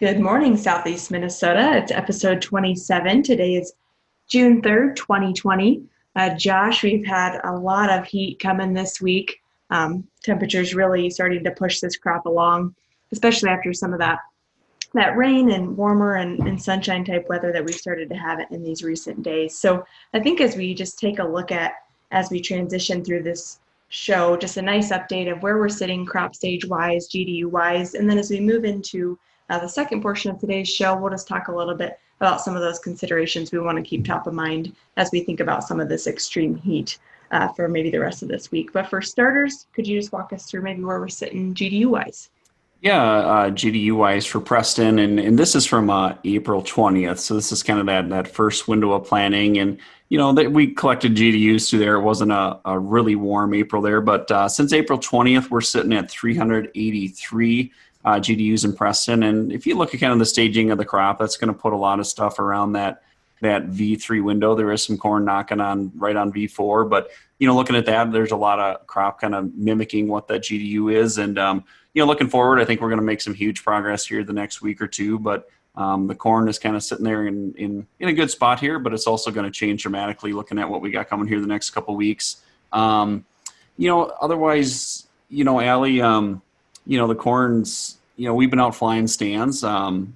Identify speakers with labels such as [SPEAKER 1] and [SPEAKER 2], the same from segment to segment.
[SPEAKER 1] Good morning, Southeast Minnesota. It's episode 27. Today is June 3rd, 2020. Josh, we've had a lot of heat coming this week. Temperatures really starting to push this crop along, especially after some of that rain and warmer and sunshine type weather that we've started to have in these recent days. So I think as we just take a look at, as we transition through this show, just a nice update of where we're sitting crop stage wise, GDU wise. And then as we move into the second portion of today's show, we'll just talk a little bit about some of those considerations we want to keep top of mind as we think about some of this extreme heat for maybe the rest of this week. But for starters, could you just walk us through maybe where we're sitting GDU wise?
[SPEAKER 2] Yeah, GDU wise for Preston, and this is from April 20th. So this is kind of that first window of planning, and that we collected GDUs through there. It wasn't a really warm April there, but since April 20th, we're sitting at 383 GDUs in Preston. And if you look at kind of the staging of the crop, that's going to put a lot of stuff around that V3 window. There is some corn knocking on right on V4, but looking at that, there's a lot of crop kind of mimicking what that GDU is, and looking forward, I think we're going to make some huge progress here the next week or two. But the corn is kind of sitting there in a good spot here, but it's also going to change dramatically looking at what we got coming here the next couple of weeks. Otherwise, Allie, the corn's, we've been out flying stands.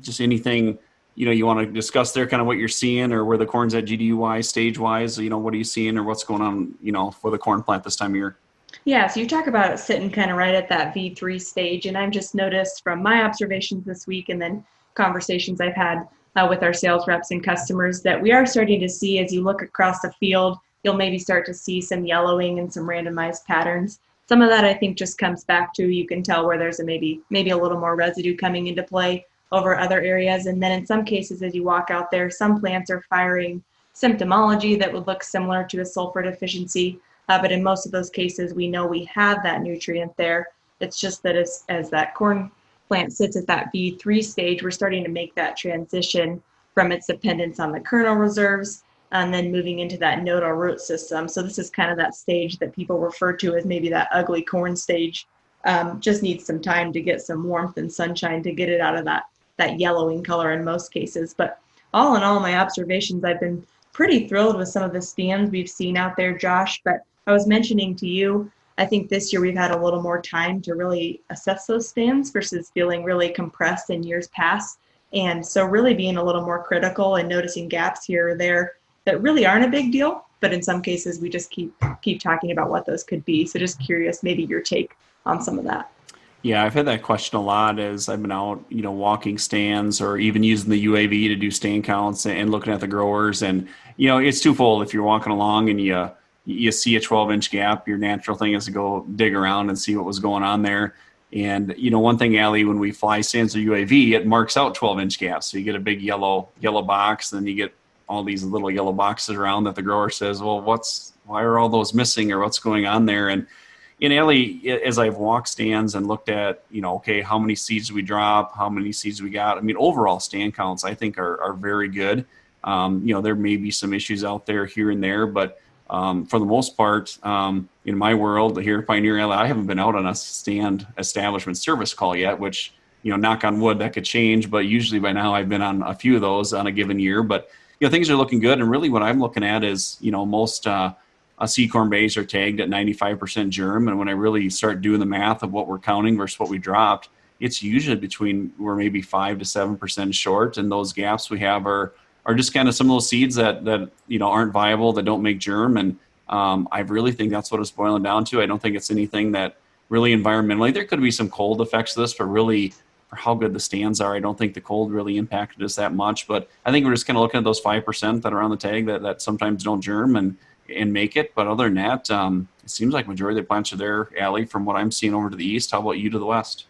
[SPEAKER 2] Just anything, you want to discuss there, kind of what you're seeing or where the corn's at GDU wise, stage wise, what are you seeing or what's going on, for the corn plant this time of year?
[SPEAKER 1] Yeah, so you talk about it sitting kind of right at that V3 stage, and I've just noticed from my observations this week and then conversations I've had with our sales reps and customers that we are starting to see, as you look across the field, you'll maybe start to see some yellowing and some randomized patterns. Some of that I think just comes back to, you can tell where there's maybe a little more residue coming into play over other areas. And then in some cases, as you walk out there, some plants are firing symptomology that would look similar to a sulfur deficiency. But in most of those cases, we know we have that nutrient there. It's just that as that corn plant sits at that V3 stage, we're starting to make that transition from its dependence on the kernel reserves and then moving into that nodal root system. So this is kind of that stage that people refer to as maybe that ugly corn stage. Just needs some time to get some warmth and sunshine to get it out of that yellowing color in most cases. But all in all, my observations, I've been pretty thrilled with some of the stands we've seen out there, Josh. But I was mentioning to you, I think this year we've had a little more time to really assess those stands versus feeling really compressed in years past. And so really being a little more critical and noticing gaps here or there that really aren't a big deal, but in some cases we just keep talking about what those could be. So just curious, maybe your take on some of that.
[SPEAKER 2] Yeah, I've had that question a lot as I've been out, walking stands or even using the UAV to do stand counts and looking at the growers. And, it's twofold. If you're walking along and you see a 12-inch gap, your natural thing is to go dig around and see what was going on there. And, one thing, Allie, when we fly stands or UAV, it marks out 12-inch gaps. So you get a big yellow box, then you get all these little yellow boxes around that the grower says, well, why are all those missing or what's going on there? And in Allie, as I've walked stands and looked at, okay, how many seeds do we drop? How many seeds we got? I mean, overall stand counts, I think are very good. There may be some issues out there here and there, but for the most part, in my world here at Pioneer Allie, I haven't been out on a stand establishment service call yet, which, knock on wood, that could change. But usually by now I've been on a few of those on a given year. But, things are looking good. And really what I'm looking at is, most seed corn bays are tagged at 95% germ. And when I really start doing the math of what we're counting versus what we dropped, it's usually we're maybe 5 to 7% short. And those gaps we have are just kind of some of those seeds that aren't viable, that don't make germ. And I really think that's what it's boiling down to. I don't think it's anything that really environmentally, there could be some cold effects to this, but really for how good the stands are, I don't think the cold really impacted us that much. But I think we're just kind of looking at those 5% that are on the tag that sometimes don't germ and make it. But other than that, it seems like majority of the plants are there, Allie, from what I'm seeing over to the east. How about you to the west?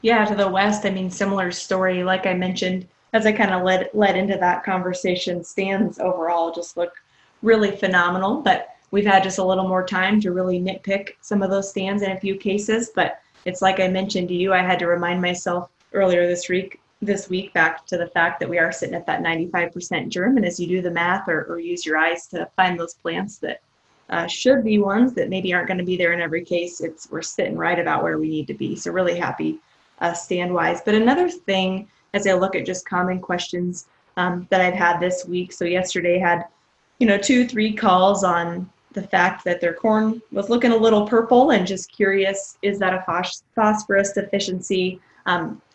[SPEAKER 1] Yeah, to the west, I mean, similar story. Like I mentioned, as I kind of led into that conversation, stands overall just look really phenomenal. But we've had just a little more time to really nitpick some of those stands in a few cases. But it's like I mentioned to you, I had to remind myself earlier this week back to the fact that we are sitting at that 95% germ. And as you do the math or use your eyes to find those plants that should be ones that maybe aren't going to be there in every case, we're sitting right about where we need to be. So really happy stand-wise. But another thing as I look at just common questions that I've had this week. So yesterday had, 2, 3 calls on the fact that their corn was looking a little purple and just curious, is that a phosphorus deficiency?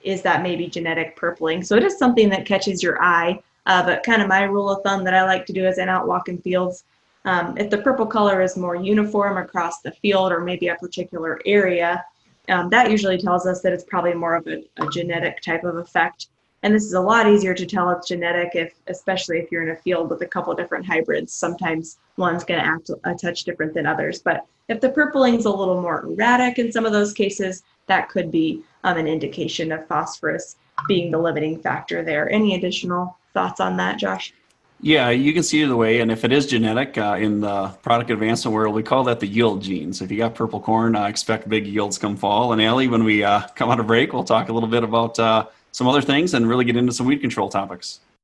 [SPEAKER 1] Is that maybe genetic purpling? So it is something that catches your eye. But kind of my rule of thumb that I like to do as I'm out walking fields, if the purple color is more uniform across the field or maybe a particular area, that usually tells us that it's probably more of a genetic type of effect. And this is a lot easier to tell it's genetic, especially if you're in a field with a couple different hybrids. Sometimes one's going to act a touch different than others. But if the purpling's a little more erratic in some of those cases, that could be an indication of phosphorus being the limiting factor there. Any additional thoughts on that, Josh?
[SPEAKER 2] Yeah, you can see either way. And if it is genetic in the product advancement world, we call that the yield genes. If you got purple corn, expect big yields come fall. And Allie, when we come out of break, we'll talk a little bit about some other things and really get into some weed control topics.